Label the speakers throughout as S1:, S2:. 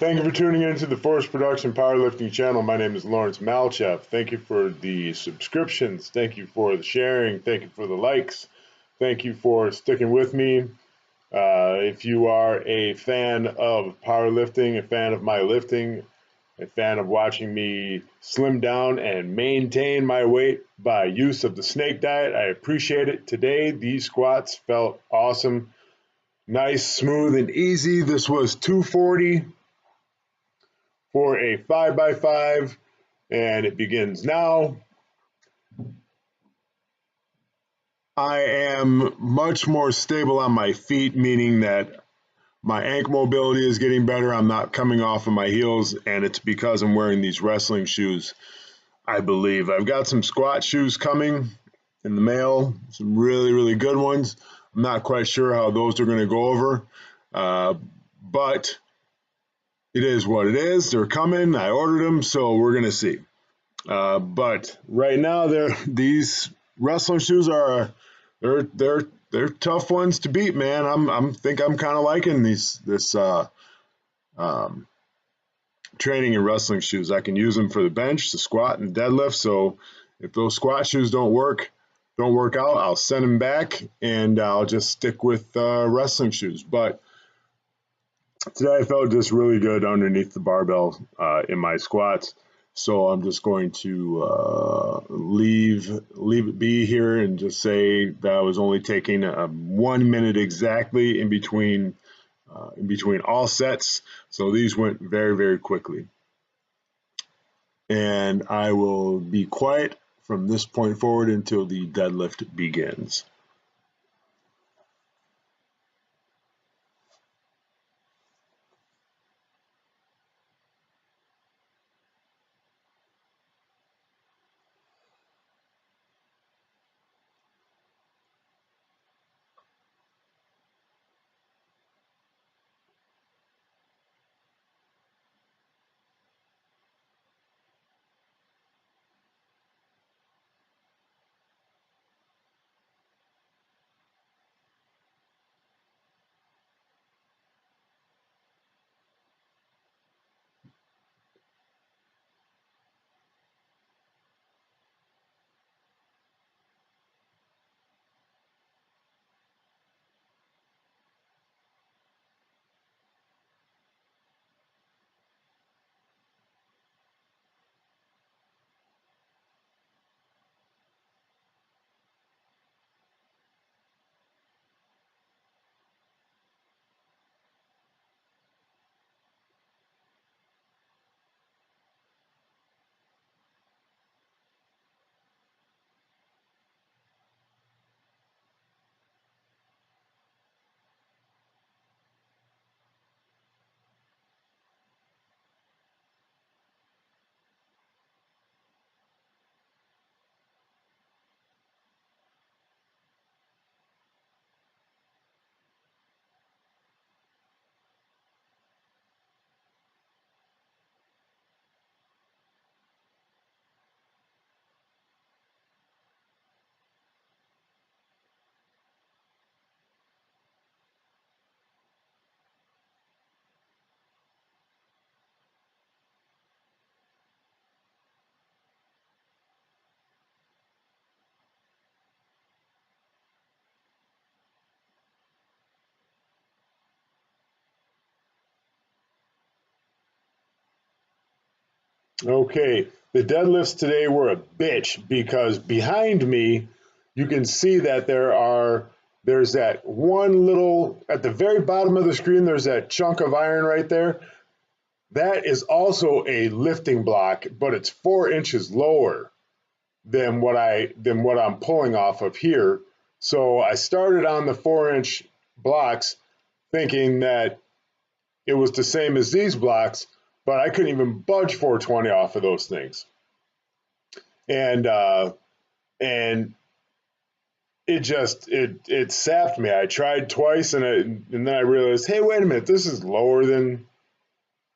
S1: Thank you for tuning in to the Forest Production Powerlifting channel. My name is Lawrence Malchev. Thank you for the subscriptions. Thank you for the sharing. Thank you for the likes. Thank you for sticking with me. If you are a fan of powerlifting, a fan of my lifting, a fan of watching me slim down and maintain my weight by use of the snake diet, I appreciate it. Today, these squats felt awesome. Nice, smooth, and easy. This was 240 for a 5x5, and it begins now. I am much more stable on my feet, meaning that my ankle mobility is getting better. I'm not coming off of my heels, and it's because I'm wearing these wrestling shoes, I believe. I've got some squat shoes coming in the mail, some really, really good ones. I'm not quite sure how those are going to go over, but it is what it is. They're coming. I ordered them, so we're going to see. But right now, these wrestling shoes are they're tough ones to beat, man. I'm kind of liking this training and wrestling shoes. I can use them for the bench, the squat, and deadlift. So if those squat shoes don't work out, I'll send them back and I'll just stick with wrestling shoes. But today I felt just really good underneath the barbell in my squats. So I'm just going to leave it be here and just say that I was only taking 1 minute exactly in between all sets. So these went very, very quickly. And I will be quiet from this point forward until the deadlift begins. Okay, the deadlifts today were a bitch because behind me, you can see that there's that one little, at the very bottom of the screen, there's that chunk of iron right there. That is also a lifting block, but it's 4 inches lower than what I'm pulling off of here. So I started on the 4-inch blocks thinking that it was the same as these blocks, but I couldn't even budge 420 off of those things. And it sapped me. I tried twice and then I realized, hey, wait a minute, this is lower than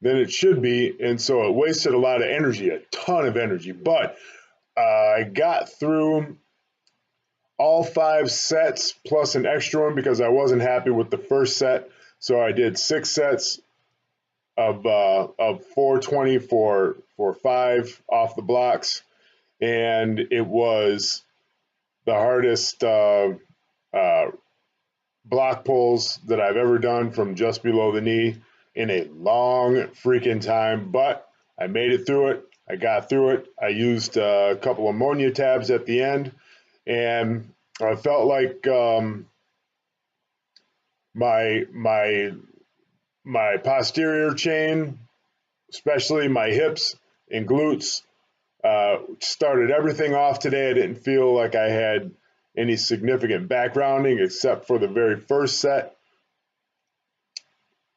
S1: it should be. And so it wasted a lot of energy, a ton of energy. But I got through all 5 sets plus an extra one because I wasn't happy with the first set. So I did 6 sets of 420 for 5 off the blocks, and it was the hardest block pulls that I've ever done from just below the knee in a long freaking time, but I made it through it. I got through it. I used a couple ammonia tabs at the end, and I felt like my posterior chain, especially my hips and glutes, started everything off today. I didn't feel like I had any significant backgrounding except for the very first set.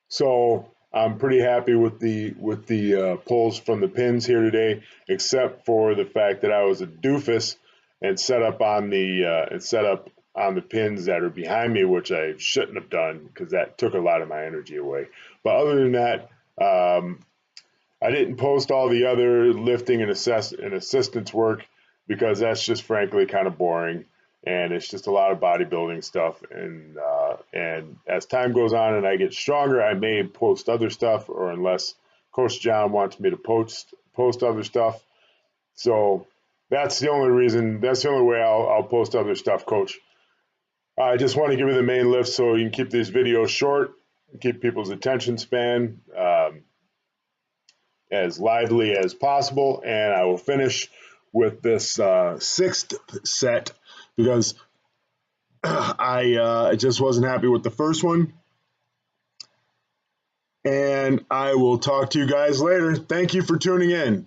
S1: So I'm pretty happy with the pulls from the pins here today, except for the fact that I was a doofus and set up on the pins that are behind me, which I shouldn't have done because that took a lot of my energy away. But other than that, I didn't post all the other lifting and assistance work because that's just frankly kind of boring, and it's just a lot of bodybuilding stuff. And as time goes on and I get stronger, I may post other stuff, or unless Coach John wants me to post other stuff. So that's the only reason. That's the only way I'll post other stuff, Coach. I just want to give you the main lift so you can keep these videos short, keep people's attention span as lively as possible, and I will finish with this 6th set because I just wasn't happy with the first one. And I will talk to you guys later. Thank you for tuning in.